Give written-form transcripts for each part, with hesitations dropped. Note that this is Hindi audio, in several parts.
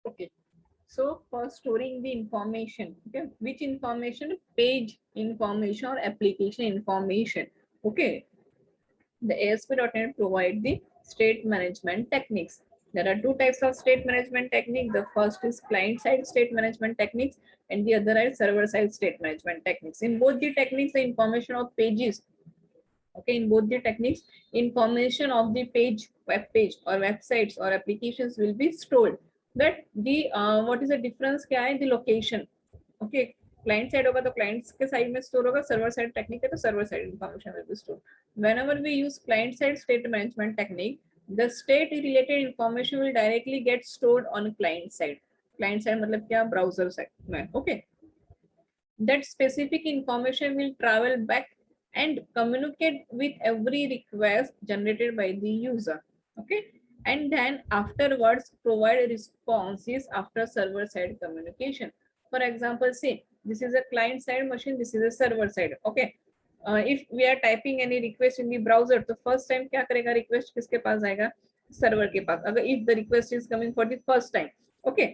Okay. So for storing the information, okay, which information? Page information or application information. Okay, the ASP.NET provide the state management techniques. There are two types of state management technique. The first is client-side state management techniques, and the other is server-side state management techniques. In both the techniques, the information of pages, okay, in both the techniques, information of the page, web page or websites or applications will be stored. But the what is the difference? क्या है? The location. Okay, client side होगा तो clients के side में store होगा, server side technique है तो server side information will be stored. Whenever we use client side state management technique, the state related information will directly get stored on client side. Client side मतलब क्या? Browser side में. Okay, that specific information will travel back and communicate with every request generated by the user. Okay, and then afterwards provide responses after server side communication. For example, say this is a client side machine, this is a server side. Okay, if we are typing any request in the browser, तो first time क्या करेगा? request किसके पास जाएगा? server के पास. अगर if the request is coming for the first time, okay,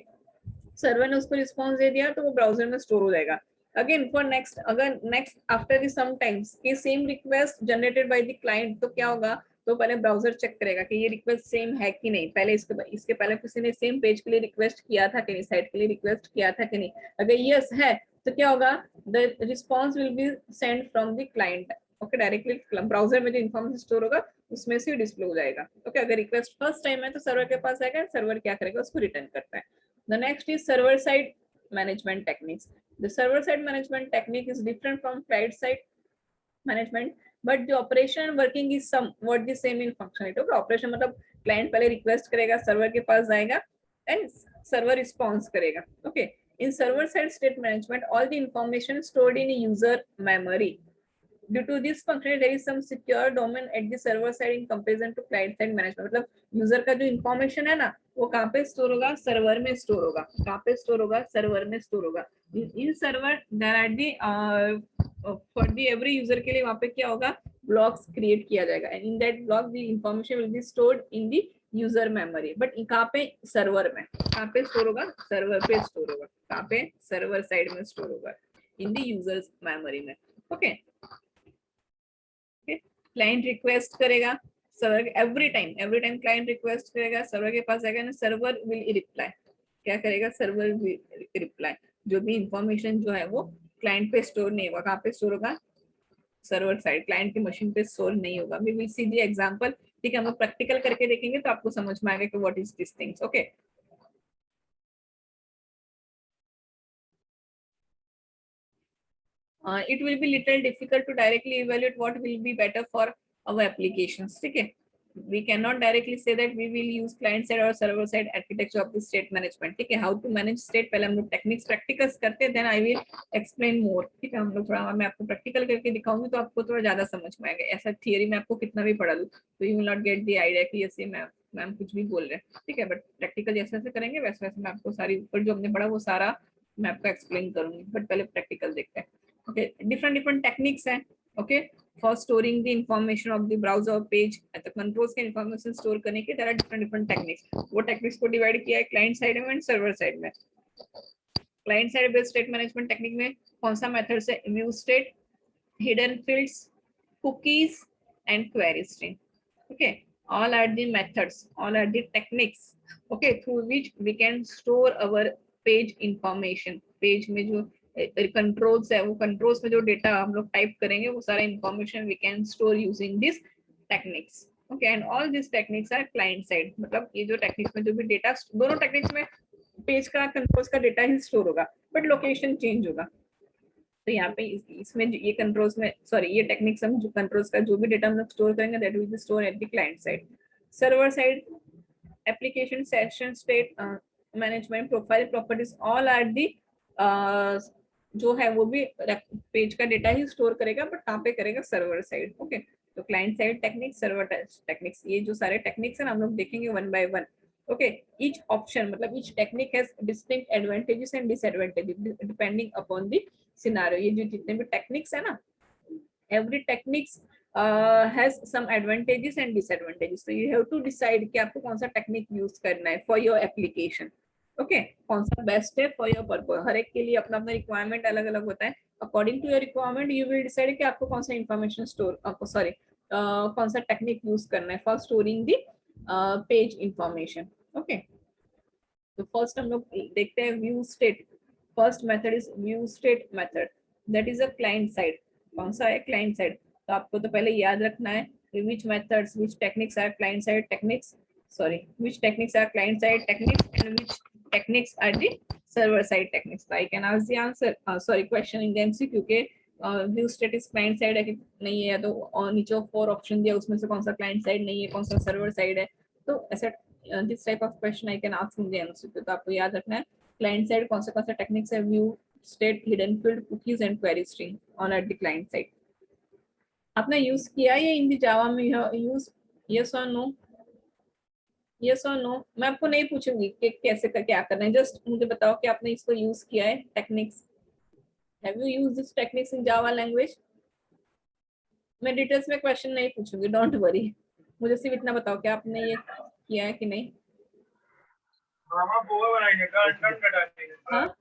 server ने उसको रिस्पॉन्स दे दिया तो वो ब्राउजर में स्टोर हो जाएगा. अगेन फॉर नेक्स्ट, अगर next after the some times के same request generated by the client, तो क्या होगा? तो पहले ब्राउजर चेक करेगा कि ये रिक्वेस्ट सेम है कि नहीं. पहले इसके पहले किसी ने सेम पेज के लिए रिक्वेस्ट किया था कि नहीं, साइट के लिए रिक्वेस्ट किया था कि नहीं. अगर यस है तो क्या होगा? The response will be send from the client. Okay, directly browser में जो इन्फॉर्मेशन स्टोर होगा उसमें से डिस्प्ले हो जाएगा. ओके, अगर रिक्वेस्ट फर्स्ट टाइम है तो सर्वर के पास आएगा, सर्वर क्या करेगा? उसको रिटर्न करता है. The next is server side management techniques. The server side management technique is different from client side management, but the operation and working is somewhat the same in functionality. Okay, operation मतलब client पहले request करेगा, server के पास जाएगा and server response करेगा. Okay, in server side state management, all the information stored in user memory. Due to this functionality, there is some secure domain at the server side in comparison to client side management. मतलब यूजर का जो इंफॉर्मेशन है ना, वो कहाँ पे स्टोर होगा? सर्वर में स्टोर होगा. कहाँ पे स्टोर होगा? सर्वर में स्टोर होगा. In server there are the for the every user के लिए वहाँ पे क्या होगा? ब्लॉक्स क्रिएट किया जाएगा. And in that block the information will be stored in the user memory. But कहाँ पे? सर्वर में. कहाँ पे स्टोर होगा? सर्वर पे स्टोर होगा. कहाँ पे? सर्वर साइड में स्टोर होगा, इन दी यूजर्स मेमोरी में. ओके, क्लाइंट रिक्वेस्ट करेगा server, every time client request करेगा, सर्वर के पास आएगा ना, सर्वर विल रिप्लाई. क्या करेगा? Server will reply. जो भी इंफॉर्मेशन जो है वो क्लाइंट पे स्टोर नहीं होगा. कहाँ पे स्टोर होगा? सर्वर साइड, क्लाइंट की मशीन पे स्टोर नहीं होगा. We will see the example. ठीक है, हम लोग प्रैक्टिकल करके देखेंगे तो आपको समझ में आएगा कि what is this things. Okay, it will be little difficult to directly evaluate what will be better for our applications. ठीक है, we cannot directly say that we will use client side or server side architecture of the state management. ठीक है, how to manage state पहले हम लोग टेक्निक्स प्रैक्टिकल्स करते हैं, then I will explain more. ठीक है, हम लोग थोड़ा, मैं आपको प्रैक्टिकल करके दिखाऊंगी तो आपको थोड़ा ज्यादा समझ में आएगा. ऐसा थियरी में आपको कितना भी पढ़ा दूं तो you will not get the idea कि ऐसे मैम कुछ भी बोल रहे हैं. ठीक है, बट प्रैक्टिकल जैसे जैसे करेंगे वैसे वैसे मैं आपको सारी ऊपर जो हमने पढ़ा वो सारा मैं आपको एक्सप्लेन करूंगी. बट पहले प्रैक्टिकल देखते हैं. Okay, different techniques हैं. Okay, for storing the information of the browser page, तो controls के information store करने के there are different techniques. वो techniques को divide किया है client side में and server side में. client side based state management technique में कौन सा method है? view state, hidden fields, cookies and query string. Okay, all are the methods, all are the techniques, okay, through which we can store our page information. Page में जो कंट्रोल्स है, वो कंट्रोल्स में जो डेटा हम लोग टाइप करेंगे वो सारा information we can store using this techniques. Okay, and all this techniques are client side. मतलब ये जो टेक्निक्स में जो भी डेटा, दोनों टेक्निक्स में पेज का कंट्रोल्स का डेटा ही स्टोर होगा बट लोकेशन चेंज होगा. तो यहाँ पे इसमें ये कंट्रोल्स में, सॉरी, ये टेक्निक्स हम जो कंट्रोल्स का जो भी डेटा हम लोग स्टोर करेंगे that will be store at the client side. Server side application session state management profile properties all are the जो है वो भी पेज का डेटा ही स्टोर करेगा बट कहाँ पे करेगा? Server side. ओके, तो client side techniques, server techniques, ये जो सारे टेक्निक्स हैं हम लोग देखेंगे one by one. Okay, each option मतलब each technique has distinct advantages and disadvantages depending upon the scenario. ये जो जितने भी टेक्निक्स है ना, every techniques has some advantages and disadvantages, so you have to decide कि आपको कौन सा टेक्निक यूज करना है for your application. ओके कौन सा बेस्ट है फॉर योर पर्पस। हर एक के लिए अपना अपना रिक्वायरमेंट अलग अलग होता है। According to your requirement you will decide कि आपको कौन सा इंफॉर्मेशन स्टोर, आपको सॉरी कौन सा टेक्निक यूज करना है for storing the page information. Okay तो फर्स्ट हम लोग देखते हैं view state. First method is view state method, that is a client side. कौन सा है? Client side. तो आपको तो पहले याद रखना है which methods, which techniques are client side techniques, sorry, which techniques are client side techniques and which techniques are the server side techniques. So I can ask the answer, sorry, question in the MCQ के view state is client side है कि नहीं है, तो नीचे 4 ऑप्शन दिया उसमें से कौन सा क्लाइंट साइड नहीं है, कौन सा सर्वर साइड है। तो ऐसा this type of question I can ask in the MCQ. तो आपको याद रखना है क्लाइंट साइड कौन सा टेक्निक्स है, view state, hidden field, cookies and query string on eight the client side. आपने यूज किया है इन दी जावा में यूज? यस और नो? यस और नो? मैं आपको नहीं पूछूंगी कि कैसे का क्या करना है, जस्ट मुझे बताओ कि आपने इसको यूज किया है techniques. Have you used this techniques in Java language? मैं डिटेल्स में क्वेश्चन नहीं पूछूंगी, डोंट वरी। मुझे सिर्फ इतना बताओ कि आपने ये किया है कि नहीं। हाँ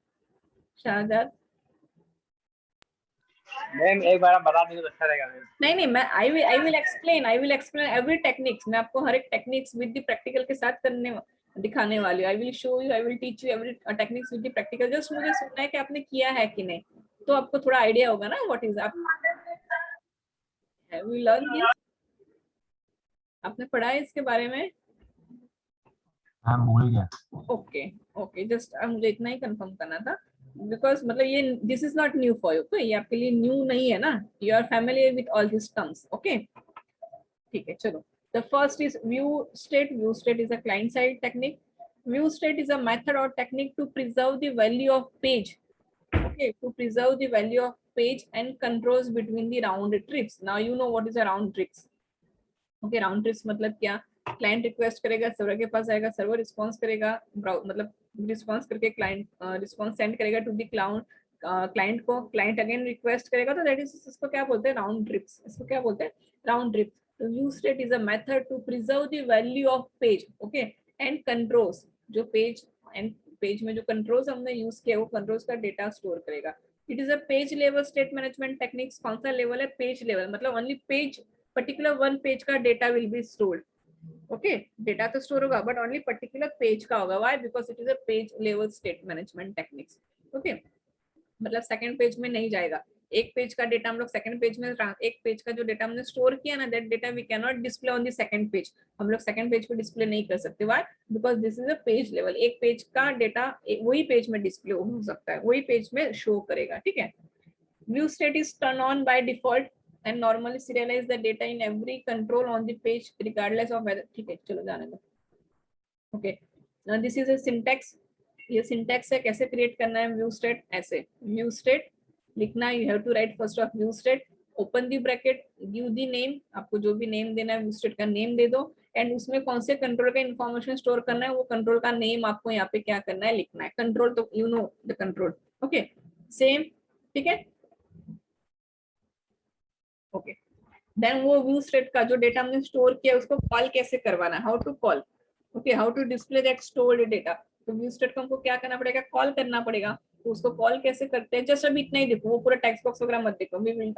शाहजाद, मैम एक बार आप बता देंगे तो अच्छा रहेगा मैम। नहीं मैं I will explain every techniques. मैं आपको हर एक टेक्निक्स विद द प्रैक्टिकल के साथ करने दिखाने वाली हूँ। I will show you, I will teach you every techniques with the practical. Just मुझे सुनना है कि आपने किया है कि नहीं, तो आपको थोड़ा आइडिया होगा ना व्हाट इज आप हैव यू लर्न दिस। आपने पढ़ा है इसके बारे में? हाँ भूल गया। ओके ओके जस्ट मुझे इतना ही कंफर्म करना था, बिकॉज मतलब ये this is not new for you, तो ये आपके लिए न्यू नहीं है ना, you are familiar with all this terms. Okay ठीक है चलो। The first is view state. View state is a client side technique. View state is a method or technique to preserve the value of page. Okay, to preserve the value of page and controls between the round trips. Now you know what is a round trips. Okay, round trips मतलब क्या? क्लाइंट रिक्वेस्ट करेगा, सर्वर के पास आएगा, सर्वर रिस्पॉन्स करेगा, मतलब रिस्पॉन्स करके क्लाइंट रिस्पॉन्स सेंड करेगा टू द क्लाउड क्लाइंट को, क्लाइंट अगेन रिक्वेस्ट करेगा, तो दैट इज इसको क्या बोलते हैं? Round trips. इसको क्या बोलते हैं? Round trip. तो view state is a method to preserve the value of page. Okay and controls, जो पेज एंड पेज में जो कंट्रोल्स हमने यूज किया वो कंट्रोल्स का डेटा स्टोर करेगा। It is a page level state management techniques. कौन सा लेवल है? पेज लेवल, मतलब only page, particular one page का data will be stored. Okay data तो स्टोर होगा बट ओनली पर्टिकुलर पेज का होगा। Why? Because it is a page level state management techniques. Okay मतलब सेकंड पेज में नहीं जाएगा। एक पेज का डेटा हम लोग सेकंड पेज में, एक पेज का जो डेटा हमने स्टोर किया ना, that data we can not display on the second page. हम लोग सेकंड पेज पे डिस्प्ले नहीं कर सकते। Why? Because this is a page level. एक पेज का डेटा वही पेज में डिस्प्ले हो सकता है, वही पेज में शो करेगा। ठीक है। View state is turned on by default and normally serialize the data in every control on the page regardless of whether, ठीक है चलो जाने दो। Okay this is a syntax. ये सिंटैक्स है, कैसे क्रिएट करना है व्यू स्टेट। ऐसे व्यू स्टेट लिखना, you have to write first of view state, open the bracket, give the name, आपको जो भी नेम देना है व्यू स्टेट का नेम दे दो, एंड उसमें कौन से कंट्रोल का इंफॉर्मेशन स्टोर करना है वो कंट्रोल का नेम आपको यहाँ पे क्या करना है? लिखना है। कंट्रोल तो you know the control. Okay same ठीक है। ओके देन वो व्यू स्टेट का जो डेटा हमने स्टोर किया उसको कॉल कैसे करवाना है? How to call. Okay how to display that stored data. तो व्यू स्टेट को हमको क्या करना पड़ेगा? कॉल करना पड़ेगा। तो उसको कॉल कैसे करते हैं? जस्ट अभी इतना ही देखो, वो पूरा टेक्स्ट बॉक्स वगैरह मत देखो, we will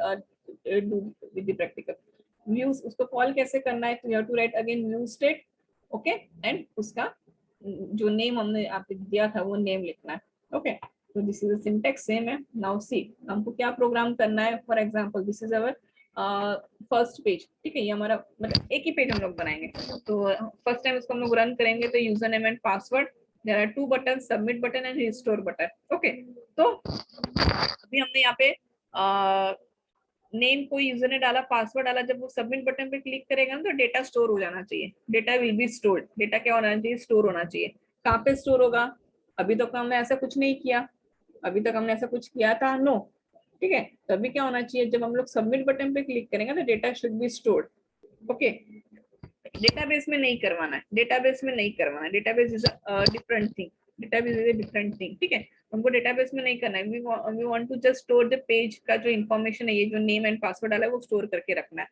do with the practical views. उसको कॉल कैसे करना है? तो you have to write again view state. Okay and उसका जो नेम हमने आपको दिया था वो नेम लिखना है। ओके तो this is a syntax same है। नाउ सी हमको क्या प्रोग्राम करना है। For example this is our first page. ठीक है ये हमारा मतलब एक ही पेज हम लोग बनाएंगे। तो फर्स्ट टाइम इसको हम लोग रन करेंगे तो user name and password, there are 2 button, submit button and restore button. Okay तो अभी हमने यहाँ पे नेम कोई यूजर ने डाला, पासवर्ड डाला, जब वो सबमिट बटन पे क्लिक करेगा ना तो डेटा स्टोर हो जाना चाहिए। Data will be stored. Data क्या होना चाहिए? स्टोर होना चाहिए। कहाँ पे स्टोर होगा? अभी तक तो हमने ऐसा कुछ नहीं किया, अभी तक हमने ऐसा कुछ किया था नो। ठीक है तो अभी क्या होना चाहिए? जब हम लोग सबमिट बटन पे क्लिक करेंगे तो data should be stored. Okay database में नहीं करवाना है, डेटाबेस में नहीं करवाना है, database is a different thing. Database is a different thing. ठीक है हमको डेटाबेस में नहीं करना है। We want to just store the page का जो इंफॉर्मेशन है, ये जो नेम एंड पासवर्ड डाला है वो स्टोर करके रखना है।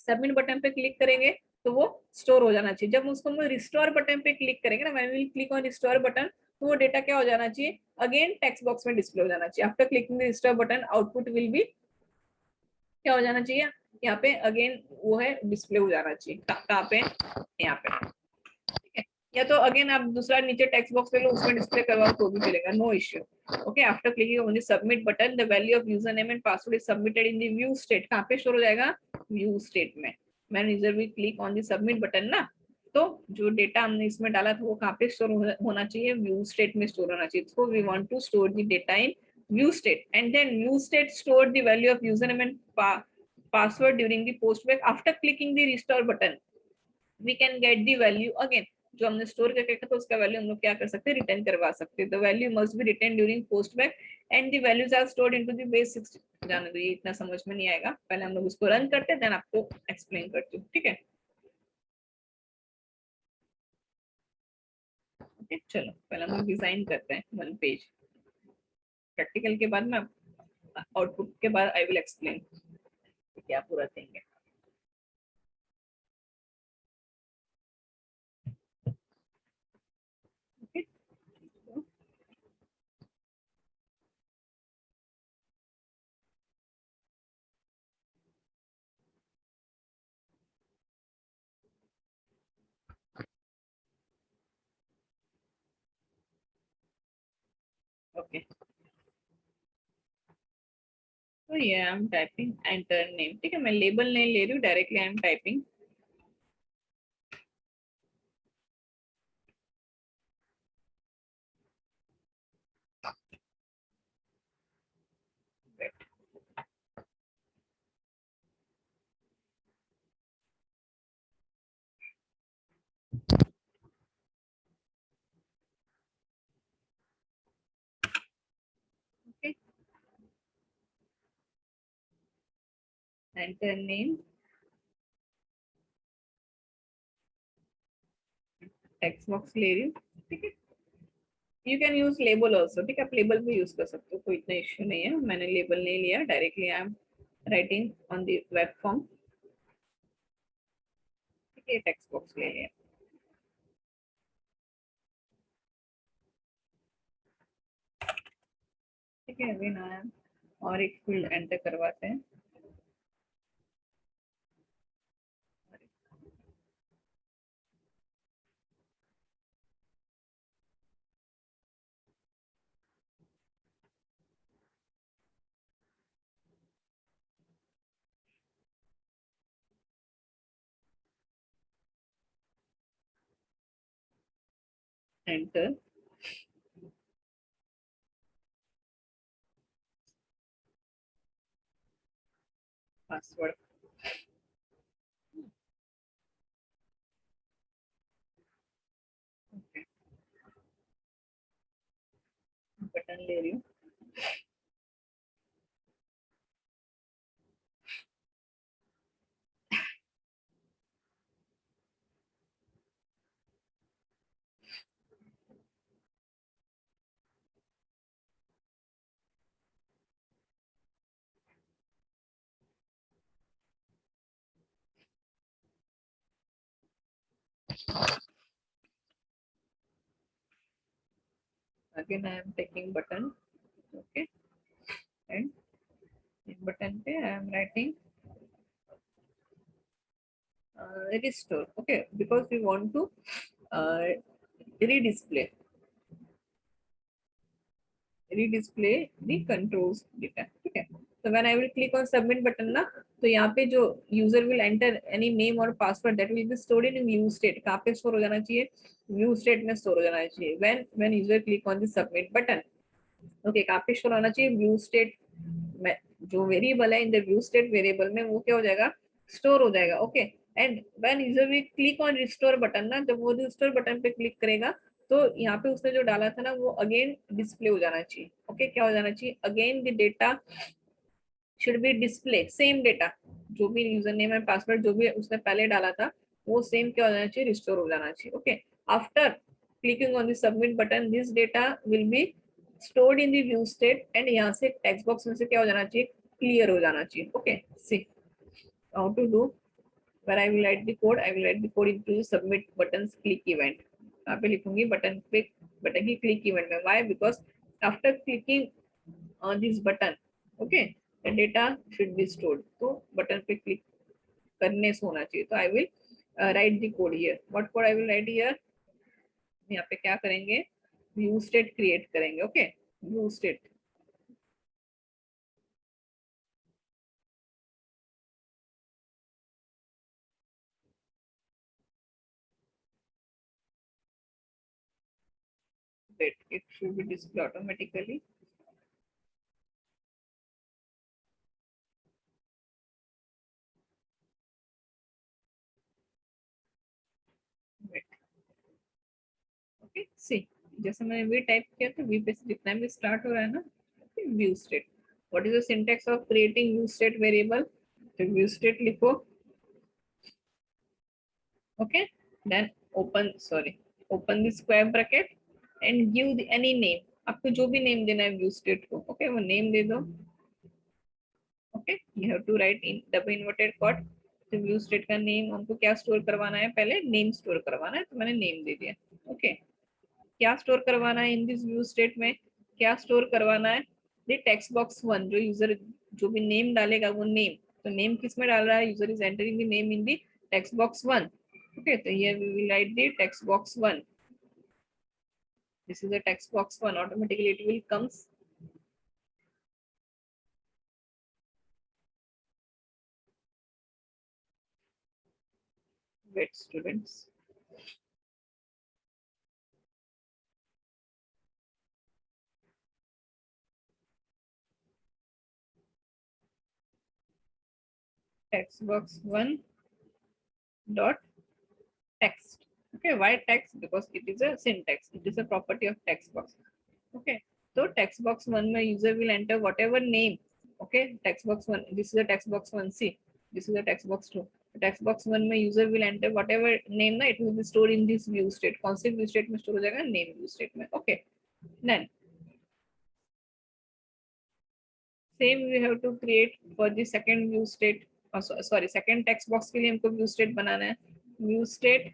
सबमिट बटन पे क्लिक करेंगे तो वो स्टोर हो जाना चाहिए। जब उसको हम रिस्टोर बटन पे क्लिक करेंगे ना, when we click on restore button, तो वो डेटा क्या हो जाना चाहिए, अगेन टेक्स्ट बॉक्स में डिस्प्ले हो जाना चाहिए। After clicking the restore button output will be क्या हो जाना चाहिए, यहाँ पे अगेन वो है डिस्प्ले हो जाना चाहिए। कहाँ पे, यहाँ पे, ठीक है। या तो अगेन आप दूसरा नीचे टेक्स्ट बॉक्स ले लो, उसमें डिस्प्ले करवाओ तो भी चलेगा, no issue. Okay, after clicking on the submit button the value of user name and password is submitted in the view state. कहाँ पे स्टोर हो जाएगा, व्यू स्टेट में। मैन यूजर भी click on the submit button ना, तो जो डेटा हमने इसमें डाला था वो कहाँ पे स्टोर होना चाहिए, व्यू स्टेट में स्टोर होना चाहिए। So we want to store the data in view state, and then view state store the value of user name and password during the postback. After clicking the restore button we can get the value again, जो हमने स्टोर करके रखा था उसका वैल्यू हम लोग क्या कर सकते हैं, रिटर्न करवा सकते हैं। The value must be return during postback and the values are stored into the base 60। जाने दो, ये इतना समझ में नहीं आएगा, पहले हम लोग उसको रन करते हैं, देन आपको एक्सप्लेन करती हूँ, ठीक है। ओके, चलो पहले हम लोग डिजाइन करते हैं वन पेज, प्रैक्टिकल के बाद में आउटपुट के बाद आई विल एक्सप्लेन क्या पूरा थिंग है। ओके, ओके, तो ये I am typing enter name, ठीक है। मैं लेबल नहीं ले रही हूँ, directly I am typing enter name, text box ले रही हूँ, ठीक है। You can use label also, ठीक है, आप लेबल भी यूज कर सकते हो, कोई इतना इश्यू नहीं है। मैंने लेबल नहीं लिया, directly I am writing on the web form, ठीक है। टेक्स्ट बॉक्स ले लिया, ठीक है। अभी ना और एक फील्ड एंटर करवाते हैं, एंटर, पासवर्ड, बटन ले रही हूँ, again I am taking button, okay, and इस बटन पे I am writing restore, okay, because we want to uh, redisplay the controls data, ठीक है। so when I will click on submit button ना, तो यहाँ पे जो user will enter any name or password that will be stored in view state, कहाँ पे store हो जाना चाहिए, view state में store हो जाना चाहिए। when user click on the submit button, okay, कहाँ पे store होना चाहिए, view state में। जो वेरिएबल है इन द व्यू स्टेट वेरिएबल में वो क्या हो जाएगा, स्टोर हो जाएगा, okay. And when user will click on restore button ना, जब वो रिस्टोर बटन पे क्लिक करेगा तो यहाँ पे उसने जो डाला था ना वो अगेन डिस्प्ले हो जाना चाहिए, ओके। क्या हो जाना चाहिए, again the data should be display, same data, जो भी यूजर नेम एंड पासवर्ड जो भी उसने पहले डाला था वो सेम क्या हो जाना चाहिए, रिस्टोर हो जाना चाहिए, okay. After clicking on the submit button this data will B stored in the view state, and यहाँ से टेक्स्ट बॉक्स में से क्या हो जाना चाहिए, क्लियर हो जाना चाहिए, okay. See how to do, where I will write the code. I will write the code into submit buttons click event. यहाँ पे लिखूंगी बटन की click event में. Why? Because after clicking on this button, okay, the data should be stored. तो बटन पे क्लिक करने से होना चाहिए. तो I will write the code here. What code I will write here? यहाँ पे क्या करेंगे? View state create करेंगे. Okay, view state. Wait, it should be displayed automatically. Wait. Okay, see, जैसे मैंने v टाइप किया तो v पे से जितना भी स्टार्ट हो रहा है ना, view state. What is the syntax of creating view state variable? तो व्यू स्टेट लिखो. Okay, then open the square bracket and give any name. आपको जो भी नेम देना है व्यू स्टेट को, ओके, वो नेम दे दो. Okay, you have to write in double inverted quote. तो व्यू स्टेट का नेम हमको क्या स्टोर करवाना है? पहले नेम स्टोर करवाना है, तो मैंने नेम दे दिया. ओके, क्या स्टोर करवाना है इन दिस व्यू स्टेट में? क्या स्टोर करवाना है? The text box 1. जो यूजर जो भी नेम डालेगा वो नेम, तो नेम किस में डाल रहा है? User is entering the name in the text box 1. Okay, तो here we will write the text box 1. This is the text box 1. Automatically it will comes. Wait students, text box 1 dot text. Okay, why text? Because it is a syntax, it is a property of text box. Okay, so text box 1 my user will enter whatever name. Okay, text box 1, this is a text box 1. See, this is a text box 2. text box 1 my user will enter whatever name na, it will be stored in this view state. कौन से view state में store हो जाएगा? name view state में. Okay, then same we have to create for the second view state. Sorry, second text box के लिए हमको view state बनाना है. view state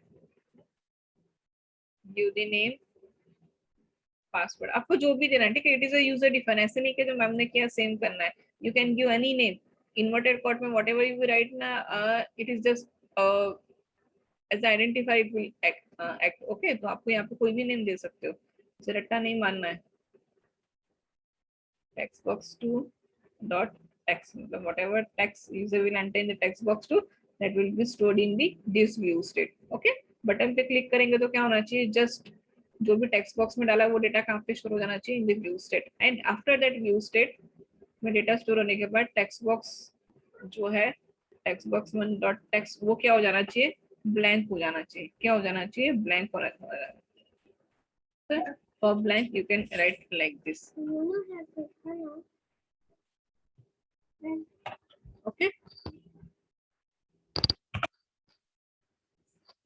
give the name, password आपको जो भी देना है. ठीक है, it is a user define. ऐसे नहीं कि जो मैम ने किया सेम करना है. You can give any name. Inverted quote में व्हाटएवर यू राइट ना, it is just as identify it will act. Okay, तो आपको यहाँ पे कोई भी नेम दे सकते हो, इसे रट्टा नहीं मानना है. टेक्स्ट बॉक्स 2 डॉट टेक्स्ट, मतलब whatever text user will enter in the text box 2 that will be stored in the this view state. Okay, button पे क्लिक करेंगे तो क्या होना चाहिए? जस्ट जो भी टेक्स्ट बॉक्स में डाला है वो डेटा कहाँ पे स्टोर हो जाना चाहिए? इन the view state. And after that view state में डेटा स्टोर होने के बाद टेक्स्ट बॉक्स जो है टेक्स्ट बॉक्स 1 डॉट टेक्स्ट वो क्या हो जाना चाहिए? ब्लैंक हो जाना चाहिए. क्या हो जाना चाहिए? ब्लैंक होना चाहिए. For blank you can write like this. Okay,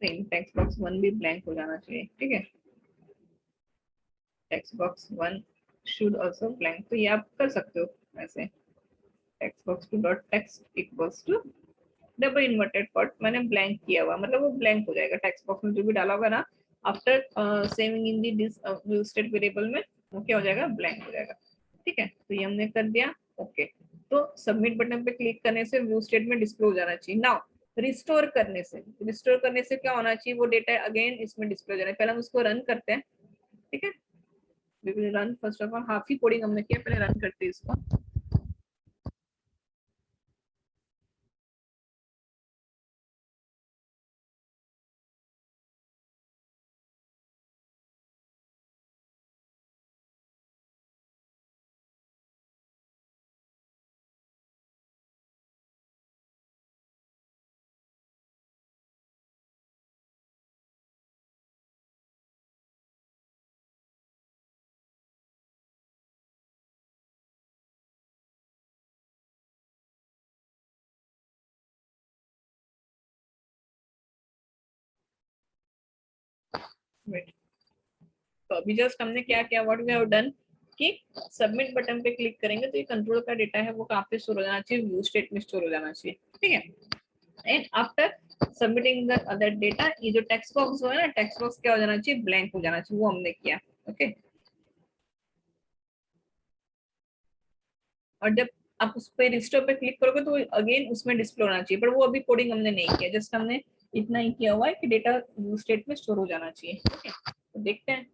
same text box 1 भी ब्लैंक हो जाना चाहिए. ठीक है, text box 1 should also blank. तो ये आप कर सकते हो ऐसे. Text box 2 dot text equals to double inverted quote, मैंने ब्लैंक किया हुआ, मतलब वो ब्लैंक हो जाएगा. टेक्स्ट बॉक्स में जो भी डाला होगा ना after saving in the this view state variable में, वो क्या हो जाएगा? ब्लैंक हो जाएगा. ठीक है, तो ये हमने कर दिया. ओके, तो सबमिट बटन पे क्लिक करने से व्यू स्टेट में डिस्प्ले हो जाना चाहिए. नाउ रिस्टोर करने से क्या होना चाहिए? वो डेटा अगेन इसमें डिस्प्ले हो जाना है. पहले हम उसको रन करते हैं. ठीक है, we will run. First of all half ही कोडिंग हमने किया, पहले रन करते हैं इसको. वेट, तो अभी जस्ट हमने क्या किया? व्हाट वी हैव डन कि सबमिट बटन पे क्लिक करेंगे तो ये कंट्रोल का डेटा है वो कहाँ पे स्टोर हो जाना चाहिए? व्यू स्टेट में स्टोर हो जाना चाहिए. ठीक है, and after submitting the other data, ये जो टेक्स्ट बॉक्स जो है ना, टेक्स्ट बॉक्स क्या हो जाना चाहिए, ब्लैंक हो जाना चाहिए, वो हमने किया। ओके, और जब आप उस पे रजिस्टर पे क्लिक करोगे तो अगेन उसमें डिस्प्ले होना चाहिए, पर वो अभी कोडिंग हमने नहीं किया, जस्ट हमने इतना ही किया हुआ है कि डेटा स्टेट में स्टोर हो जाना चाहिए। ओके, तो देखते हैं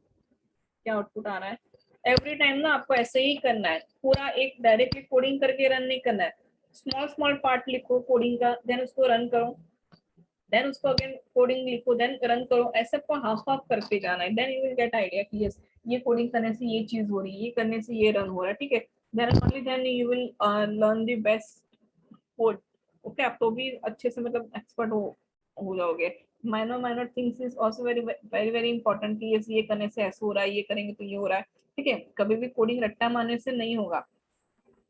क्या आउटपुट आ रहा है। एवरी टाइम ना आपको ऐसे ही करना है, पूरा एक डायरेक्टली कोडिंग करके रन नहीं करना है। स्मॉल स्मॉल पार्ट लिखो कोडिंग का, देन उसको रन करो, देन उसको अगेन कोडिंग लिखो, देन रन करो, ऐसे आपको हाफ हाफ करते जाना है। Then you will get idea कि यस, ये कोडिंग करने से ये चीज हो रही है, ये करने से ये रन हो रहा है, ठीक है। Then only then you will learn the best code. Okay, आप तो भी अच्छे से मतलब एक्सपर्ट हो जाओगे। Minor minor things is also very very very important कि ये करने से ऐसा हो रहा है, ये करेंगे तो ये हो रहा है, ठीक है। कभी भी कोडिंग रट्टा मारने से नहीं होगा।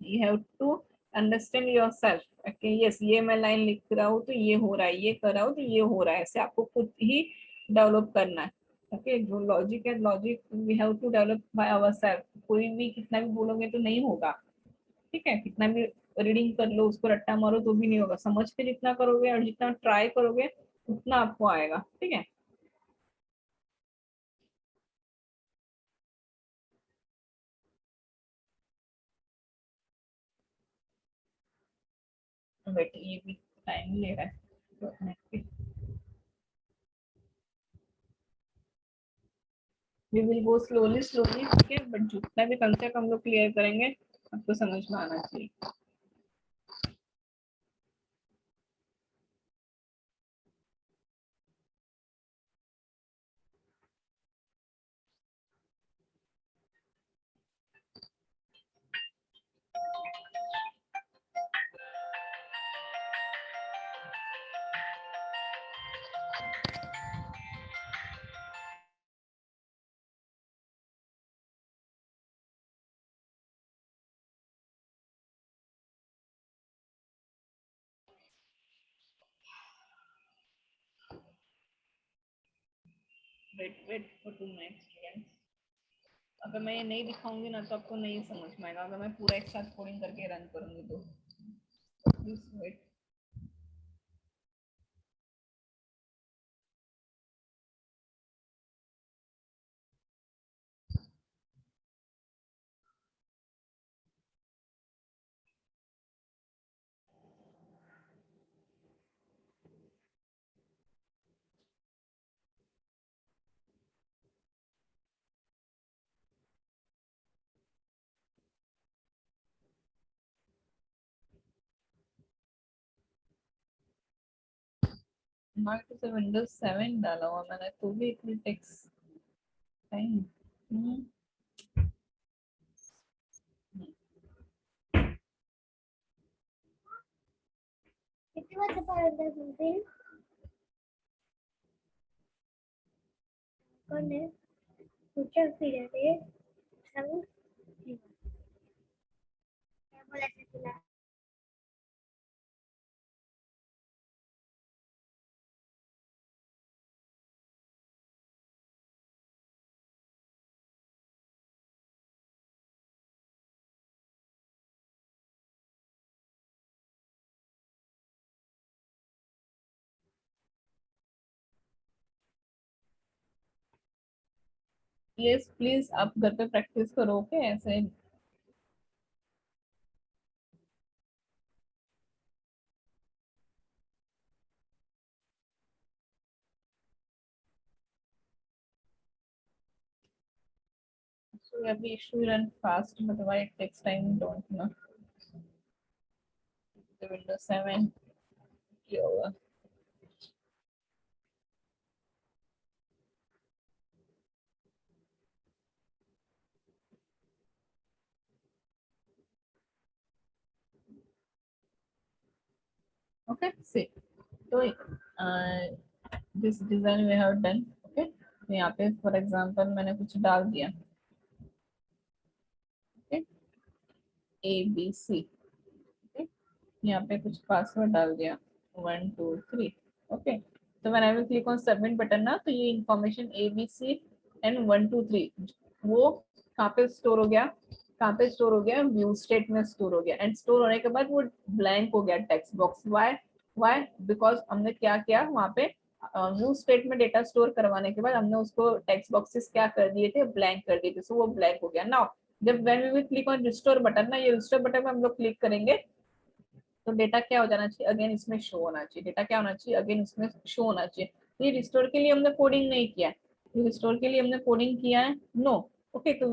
you have to understand yourself, okay, yes, ये मैं लाइन लिख रहा हूँ तो ये हो रहा है, ये कर रहा हूँ तो ये हो रहा है, ऐसे आपको खुद ही डेवलप करना है। ओके, जो लॉजिक है, logic we have to develop by ourselves. कोई भी कितना भी बोलोगे तो नहीं होगा, ठीक है। कितना भी रीडिंग कर लो, उसको रट्टा मारो तो भी नहीं होगा। समझ के जितना करोगे और जितना ट्राई करोगे उतना आपको आएगा, ठीक है। बेट ये भी टाइम ले रहा है। We will go slowly slowly, ठीक है, बट जितना भी कंसेप्ट हम लोग क्लियर करेंगे आपको समझ में आना चाहिए। Wait wait for 2 minutes students. अगर मैं ये नहीं दिखाऊंगी ना तो आपको नहीं समझ में आएगा, अगर मैं पूरा एक साथ कोडिंग करके रन करूंगी तो प्लीज वेट। नॉट से विंडोज 7 डाला हुआ मैंने तो भी इतनी टेक्स्ट टाइम। कितनी बार दबा सुनते हैं कौन है पूछा फिर है सब क्या बोला था प्लीज प्लीज आप घर पे प्रैक्टिस करो, ओके, ऐसे। So every issue run fast, but why it takes time, don't know. The Windows 7 किया हुआ। Okay, see. तो this design we have done. Okay, तो यहाँ पे फॉर एग्जांपल मैंने कुछ डाल दिया, ओके, ABC, ओके, यहाँ पे कुछ पासवर्ड डाल दिया 123। ओके, तो when I will click on submit button ना, तो ये इंफॉर्मेशन ABC एंड 123 वो कहाँ पे स्टोर हो गया, कहाँ पे स्टोर हो गया, व्यू स्टेट में स्टोर हो गया। एंड स्टोर होने के बाद वो ब्लैंक हो गया text box. Why? Why? Because हमने क्या किया वहाँ पे, व्यू स्टेट में डेटा स्टोर करवाने के बाद हमने उसको टेक्स्ट बॉक्सेस क्या कर दिए थे, ब्लैंक कर दिए थे, सो वो ब्लैंक हो गया। नाउ जब when we will click on restore button ना, ये रिस्टोर बटन पे हम लोग क्लिक करेंगे तो डेटा क्या हो जाना चाहिए, अगेन इसमें शो होना चाहिए। डेटा क्या होना चाहिए, अगेन इसमें शो होना चाहिए। ये रिस्टोर के लिए हमने कोडिंग नहीं किया है, रिस्टोर के लिए हमने कोडिंग किया है, नो। ओके, तो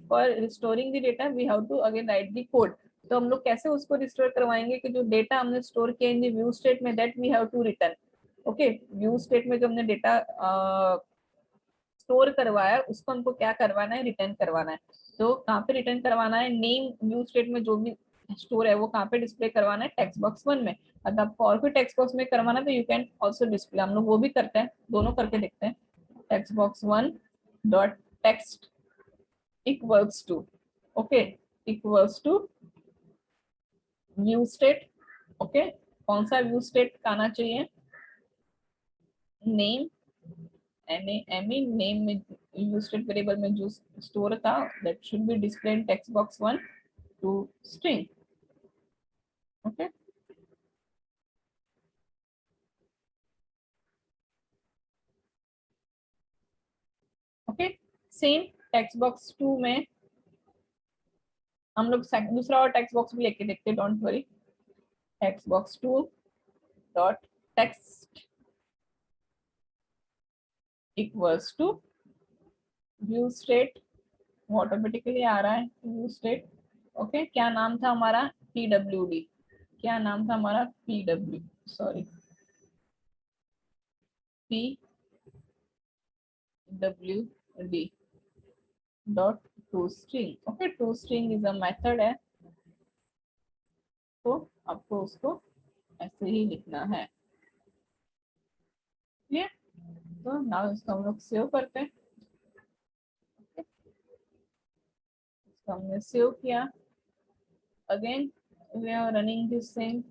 for restoring the data we have to again write the code. तो हम लोग कैसे उसको रिस्टोर करवाएंगे कि जो डेटा हमने स्टोर किया इन द व्यू स्टेट में, that we have to return. Okay, view state में जो हमने डेटा स्टोर करवाया उसको हमको क्या करवाना है, रिटर्न करवाना है। तो कहाँ पे रिटर्न करवाना है, नेम व्यू स्टेट में जो भी स्टोर है वो कहाँ पे डिस्प्ले करवाना है, टेक्स्ट बॉक्स 1 में। अगर आपको और भी टेक्स्ट बॉक्स में करवाना है तो यू कैन ऑल्सो डिस्प्ले, हम लोग वो भी करते हैं, दोनों करके देखते हैं। Text box 1 dot text equals to, okay, equals to view state. Okay, कौन सा व्यू स्टेट आना चाहिए, नेम, एम नेम में यूज स्टेट वेरिएबल में जो स्टोर था, that should be display in text box 1 to string. Okay, okay, same text box 2 में हम लोग दूसरा और टेक्स्ट बॉक्स भी लेके देखते हैं, don't worry. Text box 2 dot text equals to view state, वो ऑटोमेटिकली आ रहा है व्यू स्टेट। ओके, क्या नाम था हमारा, pwd, क्या नाम था हमारा, pw, sorry, pwd dot to string. Okay, to string is a method है, तो आपको उसको ऐसे ही लिखना है। क्लियर? तो नाउ इसको हम लोग सेव करते हैं। इसको हमने सेव किया, again we are running this same.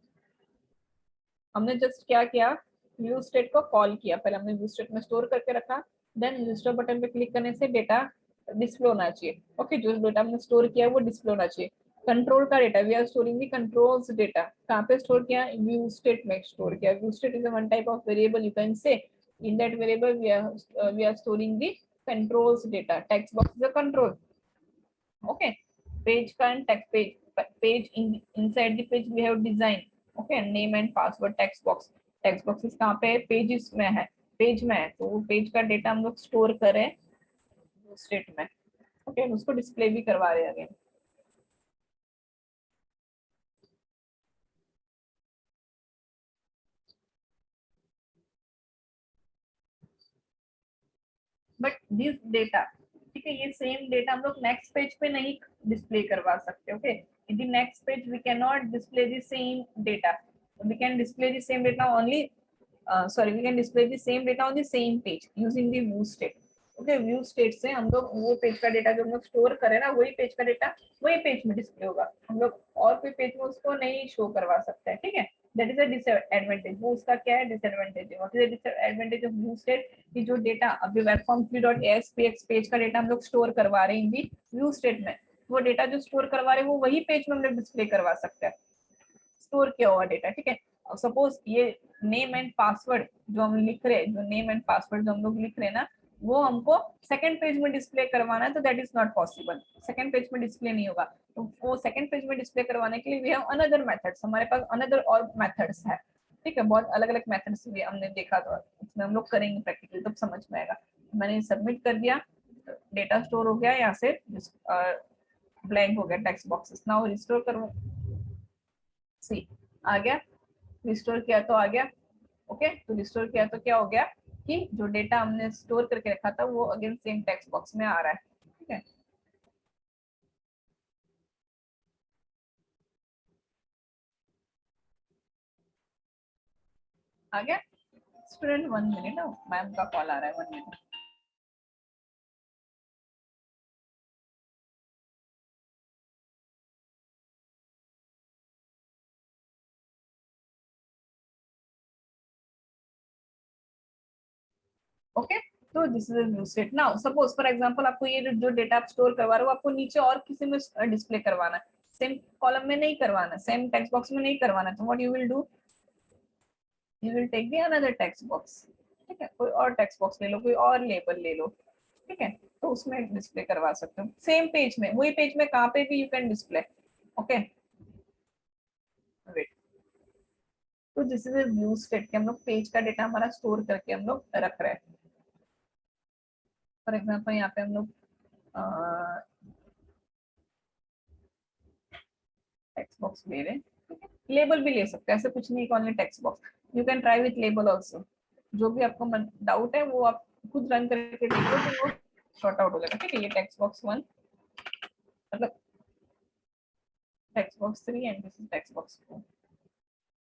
हमने जस्ट क्या किया, व्यू स्टेट को कॉल किया, पहले हमने व्यू स्टेट में स्टोर करके रखा, देन रजिस्टर बटन पे क्लिक करने से डेटा डिस्प्ले होना चाहिए। ओके, जो डेटा हमने स्टोर किया है वो डिस्प्ले होना चाहिए। कंट्रोल का data, we are storing the controls data, कहाँ पे स्टोर किया, व्यू स्टेट में स्टोर किया। View state is one type of variable, you can say in that variable we are storing the controls data. Text box is a control. Okay, page का and text page inside the page we have design, okay, name and password text boxes कहाँ पे है, pages में है, पेज में है, तो वो पेज का डेटा हम लोग स्टोर करें स्टेट में। ओके, उसको डिस्प्ले भी करवा रहे हैं अगेन। बट दिस डेटा, ठीक है, ये सेम डेटा हम लोग नेक्स्ट पेज पे नहीं डिस्प्ले करवा सकते। Okay, in the next page we can not display the same data, we can display the same data only, we can display the same data on the same page using the view state. Okay, view state से हम लोग वो पेज का डेटा जो हम लोग स्टोर करें ना, वही पेज का डेटा वही पेज में डिस्प्ले होगा, हम लोग और कोई पेज में उसको नहीं शो करवा सकते हैं। ठीक है, दैट इज अ डिसएडवांटेज, वो उसका क्या है, डिसएडवांटेज है। What is the disadvantage of view state, कि जो डेटा अभी webform3.aspx पेज का डेटा हम लोग स्टोर करवा रहे हैं इन व्यू स्टेट में, वो डेटा जो स्टोर करवा रहे हैं वो वही पेज में हम लोग डिस्प्ले करवा सकते हैं, स्टोर किया हुआ डेटा। ठीक है, सपोज ये नेम एंड पासवर्ड जो हम लिख रहे हैं, जो नेम एंड पासवर्ड जो हम लोग लिख रहे हैं ना, वो हमको सेकंड पेज में डिस्प्ले करवाना है, तो that is not possible, second page में डिस्प्ले नहीं होगा। तो वो सेकंड पेज में डिस्प्ले करवाने के लिए वी हैव अनदर मेथड्स, हमारे पास अनदर और मेथड्स है। ठीक है, बहुत अलग अलग मेथड्स भी हमने देखा, तो इसमें हम लोग करेंगे प्रैक्टिकली तब समझ में आएगा। मैंने सबमिट कर दिया, डेटा स्टोर हो गया, यहाँ से ब्लैंक हो गया टेक्स्ट बॉक्सेस। नाउ रिस्टोर करो, सी आ गया, रिस्टोर किया तो आ गया। ओके, तो रिस्टोर किया तो क्या हो गया कि जो डेटा हमने स्टोर करके रखा था वो अगेन सेम टेक्स्ट बॉक्स में आ रहा है। ठीक है, आ गया। स्टूडेंट 1 मिनट, मैम का कॉल आ रहा है, 1 मिनट। ओके, तो this is view state. Now suppose for example आपको ये जो डेटा आप स्टोर करवा रहे हो आपको नीचे और किसी में डिस्प्ले करवाना है, सेम कॉलम में नहीं करवाना, सेम टेक्स्ट बॉक्स में नहीं करवाना, तो what you will do, you will take the another text box, ठीक है, कोई और टेक्स्ट बॉक्स ले लो, कोई और लेबल ले लो, ठीक है, तो उसमें डिस्प्ले करवा सकते हो सेम पेज में, वही पेज में कहाँ पे भी you can display. Okay wait, तो this is a view state कि हम लोग पेज का डेटा हमारा स्टोर करके हम लोग रख रहे हैं। फॉर एग्जाम्पल यहाँ पे हम लोग टेक्स्ट बॉक्स ले रहे हैं, ठीक है, लेबल भी ले सकते हैं, ऐसे कुछ नहीं only text box, you can try with label also. जो भी आपको डाउट है वो आप खुद रन करके देखो तो वो शॉर्ट आउट हो जाएगा, ठीक है। ये टेक्स्ट बॉक्स 1 मतलब text box 3 and this is text box 4।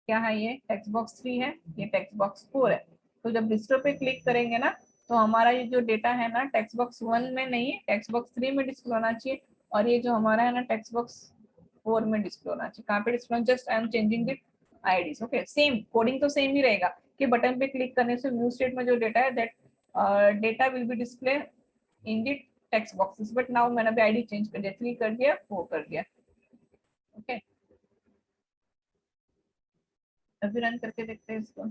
क्या है ये टेक्स्ट बॉक्स 3 है, ये टेक्स्ट बॉक्स 4 है। तो जब डिस्प्ले पे क्लिक करेंगे ना तो हमारा ये जो डेटा है ना टेक्स्ट बॉक्स 1 में नहीं है, टेक्स्ट बॉक्स 3 में डिस्प्ले होना चाहिए, और ये जो हमारा है ना टेक्स्ट बॉक्स 4 में डिस्प्ले होना चाहिए। कहाँ पे display, just I am changing the IDs. Okay same coding तो सेम ही रहेगा कि बटन पे क्लिक करने से व्यू स्टेट में जो डेटा है that data will be display in the text boxes, but now मैंने अभी आईडी चेंज कर दिया, 3 कर दिया, 4 कर दिया। ओके अभी रन करके देखते हैं इसको।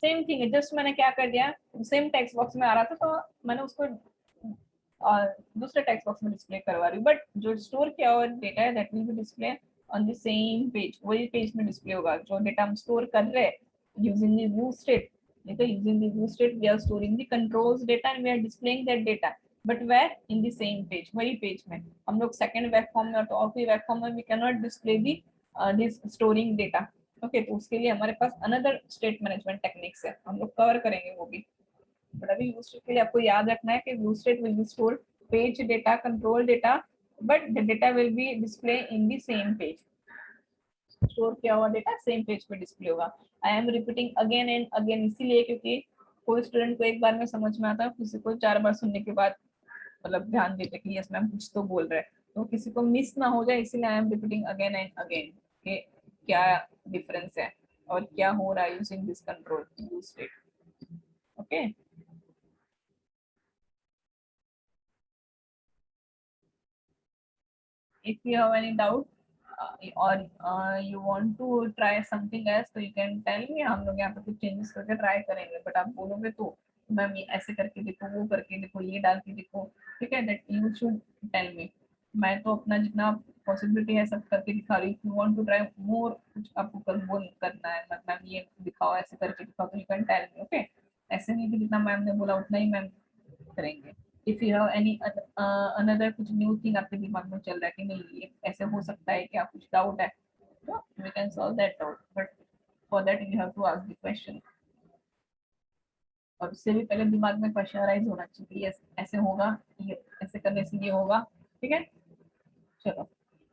सेम थिंग है, जस्ट मैंने क्या कर दिया, सेम टेक्स्ट बॉक्स में आ रहा था तो मैंने उसको दूसरे टेक्स्ट बॉक्स में डिस्प्ले करवा रही हूँ, बट जो स्टोर किया हुआ डेटा है that will be display on the same page, वही पेज में डिस्प्ले होगा जो डेटा हम स्टोर कर रहे हैं यूजिंग द व्यू स्टेट। देखो using the view state we are storing the controls data and we are displaying that data, but where in the same page, वही पेज में। हम लोग सेकंड वेब फॉर्म में और कोई वेब फॉर्म में we can not display the this storing data. Okay तो उसके लिए हमारे पास अनदर स्टेट मैनेजमेंट टेक्निक्स है, हम लोग कवर करेंगे वो भी। बट अभी व्यू स्टेट के लिए आपको याद रखना है कि view state will be store page data, control data, but the data will be display in the same page. Store किया हुआ डेटा सेम पेज पे डिस्प्ले होगा। I am repeating again and again इसीलिए क्योंकि कोई स्टूडेंट को एक बार में समझ में आता है, किसी को 4 बार सुनने के बाद मतलब ध्यान देते कि यस मैम कुछ तो बोल रहे हैं, तो किसी को मिस ना हो जाए इसीलिए I am repeating again and again कि क्या डिफरेंस है और क्या हो रहा है using this control view state. Okay if you have any doubt or you want to try something else तो you can tell me, हम लोग यहाँ पे कुछ चेंजेस करके ट्राई करेंगे, बट आप बोलोगे तो मैम ये ऐसे करके देखो, वो करके देखो, ये डाल के देखो, ठीक है, that you should tell me. मैं तो अपना जितना पॉसिबिलिटी है सब करके दिखा रही हूँ। You want to try more, कुछ आपको कर वो करना है मतलब ये दिखाओ, ऐसे करके दिखाओ, तो you can tell me. Okay ऐसे नहीं कि जितना मैम ने बोला उतना ही मैम करेंगे। If you have any another कुछ न्यू थिंग आपके दिमाग में चल रहा है कि नहीं ये ऐसे हो सकता है, क्या कुछ डाउट है, तो we can solve that doubt, but for that you have to ask the question. और उससे भी पहले दिमाग में क्वेश्चन राइज होना चाहिए, यस ऐसे होगा, ये ऐसे करने से ये होगा, ठीक है। चलो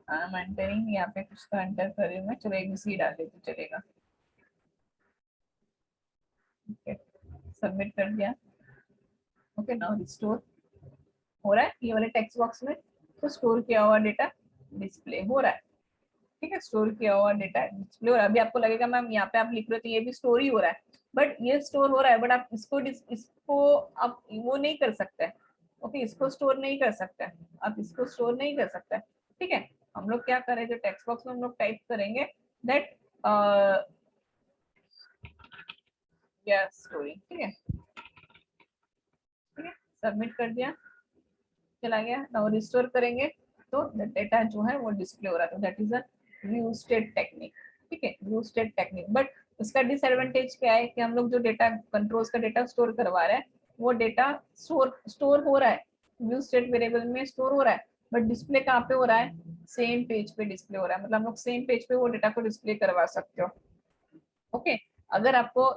आई एम एंटरिंग, यहाँ पे कुछ तो एंटर कर रही हूँ मैं, चलो एबीसी डाल देती चलेगा। ओके सबमिट कर दिया। ओके नाउ रिस्टोर हो रहा है ये वाले टेक्स्ट बॉक्स में, तो स्टोर किया हुआ डेटा डिस्प्ले हो रहा है, ठीक है, स्टोर किया हुआ डेटा डिस्प्ले हो रहा है। अभी आपको लगेगा मैम यहाँ पे आप लिख रहे हो तो ये भी स्टोर ही हो रहा है, बट ये स्टोर हो रहा है, बट आप इसको आप वो नहीं कर सकते। ओके इसको स्टोर नहीं कर सकते, आप इसको स्टोर नहीं कर सकते, ठीक है। हम लोग क्या करें, जो टेक्स्ट बॉक्स में हम लोग टाइप करेंगे दैट स्टोरी, ठीक है, ठीक है सबमिट कर दिया, चला गया। नाउ रिस्टोर करेंगे तो डेटा जो है वो डिस्प्ले हो रहा है, that is a view state technique, ठीक है, व्यू स्टेट टेक्निक। बट उसका डिसएडवांटेज क्या है कि हम लोग जो डेटा कंट्रोल्स का डेटा स्टोर करवा रहे हैं वो डेटा स्टोर हो रहा है, व्यू स्टेट वेरिएबल में स्टोर हो रहा है, बट डिस्प्ले कहाँ पे हो रहा है, सेम पेज पे डिस्प्ले हो रहा है, मतलब हम लोग सेम पेज पे वो डेटा को डिस्प्ले करवा सकते हो। ओके अगर आपको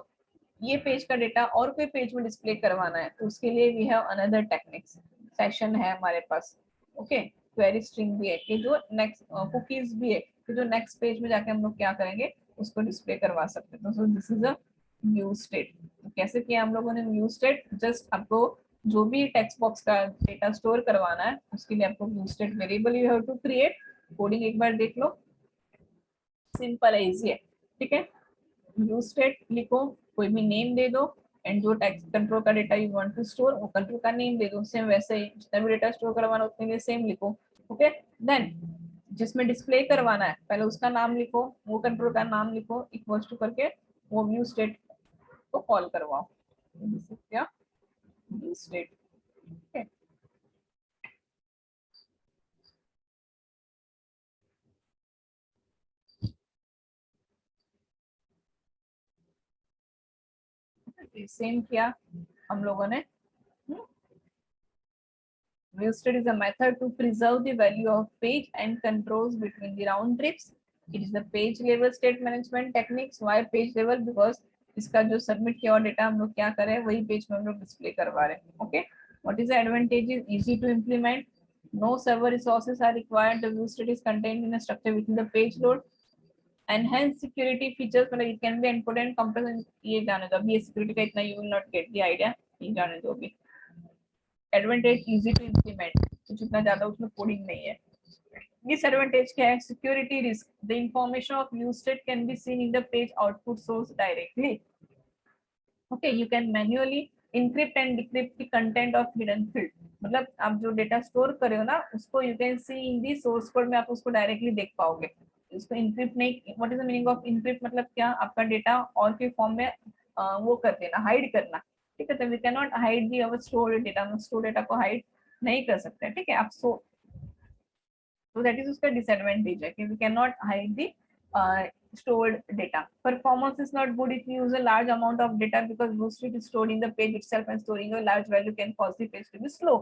ये पेज का डेटा और कोई पेज में डिस्प्ले करवाना है तो उसके लिए we have another techniques, session है हमारे पास। ओके क्वेरी स्ट्रिंग भी है कि जो नेक्स्ट कुकीज भी है कि जो नेक्स्ट पेज में जाके हम लोग क्या करेंगे उसको डिस्प्ले करवा सकते हैं। तो this is a view state. कैसे किया हम लोगों ने व्यू स्टेट, जस्ट आपको जो भी टेक्स्ट बॉक्स का डेटा स्टोर करवाना है उसके लिए आपको view state variable you have to create. Coding एक बार देख लो, सिंपल है, इजी है, ठीक है। व्यू स्टेट लिखो, कोई भी नेम दे दो, एंड जो टेक्स्ट कंट्रोल का data you want to store वो कंट्रोल का नेम दे दो, सेम वैसे ही जितना भी डेटा स्टोर करवाना उतने लिए सेम लिखो। ओके, देन जिसमें डिस्प्ले करवाना है पहले उसका नाम लिखो, वो कंट्रोल का नाम लिखो, इक्वल्स टू करके वो व्यू स्टेट को कॉल करवाओ। क्या व्यू स्टेट। ओके, सेम किया हम लोगों ने। View state is a method to preserve the value of page and controls between the round trips. It is a page level state management techniques. Why page level? Because इसका जो सबमिट किया हुआ डेटा हम लोग क्या कर रहे हैं वही पेज में हम लोग डिस्प्ले करवा रहे हैं। Okay, what is the advantages? Easy to implement. No server resources are required. The view state is contained in a structure within the page load. Enhanced security features, मतलब it can be input and compressed. ये जाने दो अभी, ये security का इतना you will not get the idea, ये जाने दो अभी। एडवांटेज इजी टू इम्प्लीमेंट, कुछ इतना ज्यादा उसमें कोडिंग नहीं है। डिसएडवांटेज क्या है? Security risk, the information of view state can be seen in the page output source directly. Okay, you can manually encrypt and decrypt the content of hidden field, मतलब आप जो डेटा स्टोर कर रहे हो ना उसको you can see in the source code में, आप उसको डायरेक्टली देख पाओगे। इसको इनक्रिप्ट नहीं, what is the meaning of encrypt? मतलब क्या, आपका डेटा और के फॉर्म में वो कर देना, हाइड करना। ठीक है, तो we can not hide the our stored data, हम स्टोर डेटा को हाइड नहीं कर सकते। ठीक है, आप तो दैट इज उसका डिसएडवांटेज है कि we can not hide the stored data. Performance is not good if you use a large amount of data because BlueStreet is stored in the page itself and storing a large value can cause the page to be slow.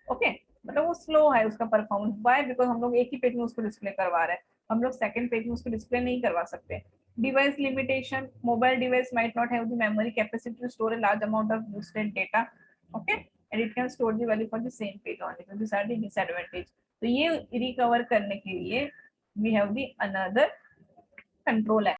Okay, मतलब वो स्लो है उसका परफॉर्मेंस। वाई? बिकॉज हम लोग एक ही पेज में उसको डिस्प्ले करवा रहे हैं, हम लोग सेकंड पेज में उसको डिस्प्ले नहीं करवा सकते। Device limitation, mobile device might not have the memory capacity to store a large amount of BlueStreet data. Okay, and it can store the value for the same page only. So these are the disadvantage. तो ये रिकवर करने के लिए we have the another control